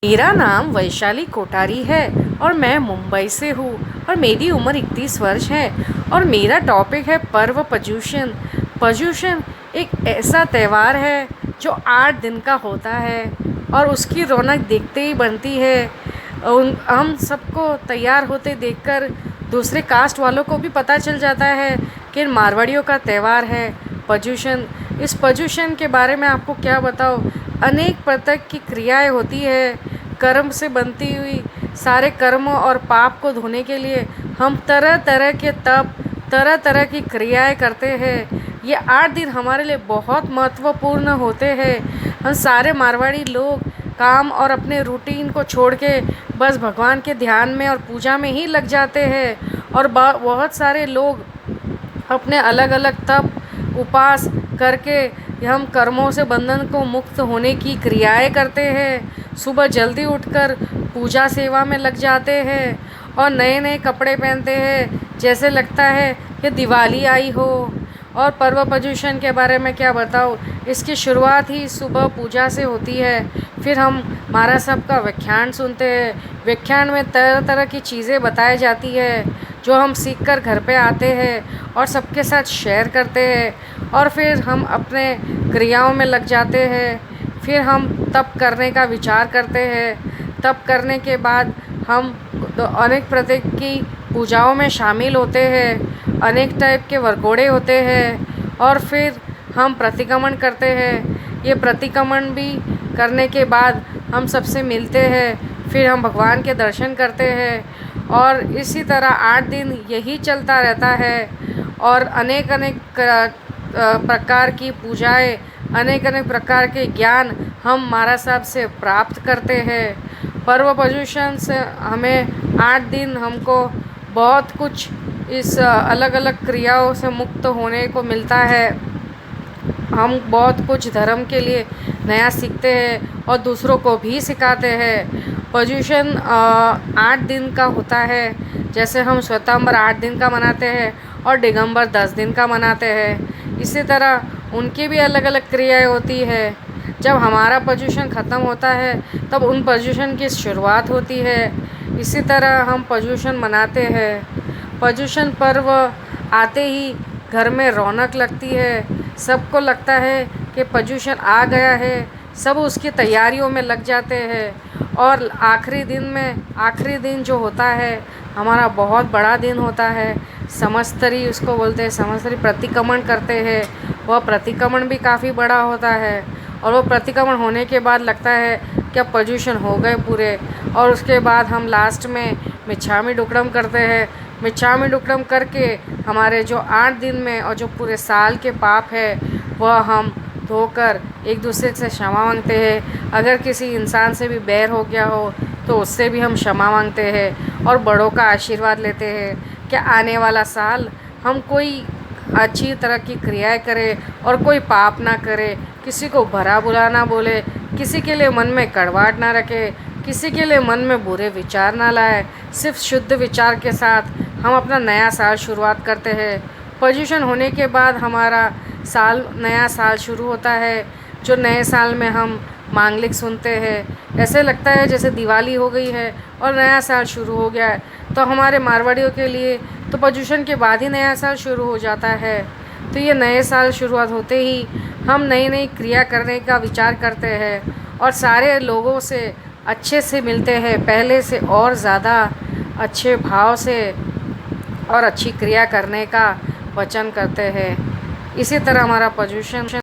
मेरा नाम वैशाली कोठारी है और मैं मुंबई से हूँ और मेरी उम्र 31 वर्ष है। और मेरा टॉपिक है पर्व पर्युषण। पर्युषण एक ऐसा त्यौहार है जो 8 दिन का होता है और उसकी रौनक देखते ही बनती है। हम सबको तैयार होते देखकर दूसरे कास्ट वालों को भी पता चल जाता है कि मारवाड़ियों का त्यौहार है पर्युषण। इस पर्युषण के बारे में आपको क्या बताओ। अनेक प्रकार की क्रियाएं होती है कर्म से बनती हुई। सारे कर्म और पाप को धोने के लिए हम तरह तरह के तप, तरह तरह की क्रियाएं करते हैं। ये 8 दिन हमारे लिए बहुत महत्वपूर्ण होते हैं। हम सारे मारवाड़ी लोग काम और अपने रूटीन को छोड़ के बस भगवान के ध्यान में और पूजा में ही लग जाते हैं। और बहुत सारे लोग अपने अलग अलग तप उपवास करके हम कर्मों से बंधन को मुक्त होने की क्रियाएं करते हैं। सुबह जल्दी उठकर पूजा सेवा में लग जाते हैं और नए नए कपड़े पहनते हैं, जैसे लगता है कि दिवाली आई हो। और पर्व पर्युषण के बारे में क्या बताऊँ। इसकी शुरुआत ही सुबह पूजा से होती है। फिर हम महाराज साहब का व्याख्यान सुनते हैं। व्याख्यान में तरह तरह की चीज़ें बताई जाती है जो हम सीख कर घर पे आते हैं और सबके साथ शेयर करते हैं। और फिर हम अपने क्रियाओं में लग जाते हैं। फिर हम तप करने का विचार करते हैं। तप करने के बाद हम अनेक प्रकार की पूजाओं में शामिल होते हैं। अनेक टाइप के वरघोड़े होते हैं और फिर हम प्रतिक्रमण करते हैं। ये प्रतिक्रमण भी करने के बाद हम सबसे मिलते हैं। फिर हम भगवान के दर्शन करते हैं और इसी तरह 8 दिन यही चलता रहता है। और अनेक अनेक प्रकार की पूजाएं, अनेक अनेक प्रकार के ज्ञान हम महाराज साहब से प्राप्त करते हैं। पर्व पर्युषण से हमें 8 दिन हमको बहुत कुछ इस अलग अलग क्रियाओं से मुक्त होने को मिलता है। हम बहुत कुछ धर्म के लिए नया सीखते हैं और दूसरों को भी सिखाते हैं। पर्युषण 8 दिन का होता है। जैसे हम श्वेतांबर 8 दिन का मनाते हैं और दिगंबर 10 दिन का मनाते हैं। इसी तरह उनकी भी अलग अलग क्रियाएं होती है। जब हमारा पर्युषण ख़त्म होता है तब उन पर्युषण की शुरुआत होती है। इसी तरह हम पर्युषण मनाते हैं। पर्युषण पर्व आते ही घर में रौनक लगती है। सबको लगता है कि पर्युषण आ गया है। सब उसकी तैयारियों में लग जाते हैं। और आखिरी दिन जो होता है हमारा बहुत बड़ा दिन होता है। समस्तरी उसको बोलते हैं। समस्तरी प्रतिक्रमण करते हैं। वह प्रतिक्रमण भी काफ़ी बड़ा होता है। और वो प्रतिक्रमण होने के बाद लगता है कि अब पर्युषण हो गए पूरे। और उसके बाद हम लास्ट में मिच्छामी दुक्कड़म करते हैं। मिच्छामी दुक्कड़म करके हमारे जो 8 दिन में और जो पूरे साल के पाप है वह हम धोकर एक दूसरे से क्षमा मांगते हैं। अगर किसी इंसान से भी बैर हो गया हो तो उससे भी हम क्षमा मांगते हैं और बड़ों का आशीर्वाद लेते हैं कि आने वाला साल हम कोई अच्छी तरह की क्रियाएं करें और कोई पाप ना करे, किसी को भला बुरा ना बोले, किसी के लिए मन में कड़वाहट ना रखे, किसी के लिए मन में बुरे विचार ना लाए। सिर्फ शुद्ध विचार के साथ हम अपना नया साल शुरुआत करते हैं। पर्युषण होने के बाद हमारा नया साल शुरू होता है। जो नए साल में हम मांगलिक सुनते हैं। ऐसे लगता है जैसे दिवाली हो गई है और नया साल शुरू हो गया है। तो हमारे मारवाड़ियों के लिए तो पर्युषण के बाद ही नया साल शुरू हो जाता है। तो ये नए साल शुरुआत होते ही हम नई नई क्रिया करने का विचार करते हैं और सारे लोगों से अच्छे से मिलते हैं, पहले से और ज़्यादा अच्छे भाव से और अच्छी क्रिया करने का वचन करते हैं। इसी तरह हमारा पर्युषण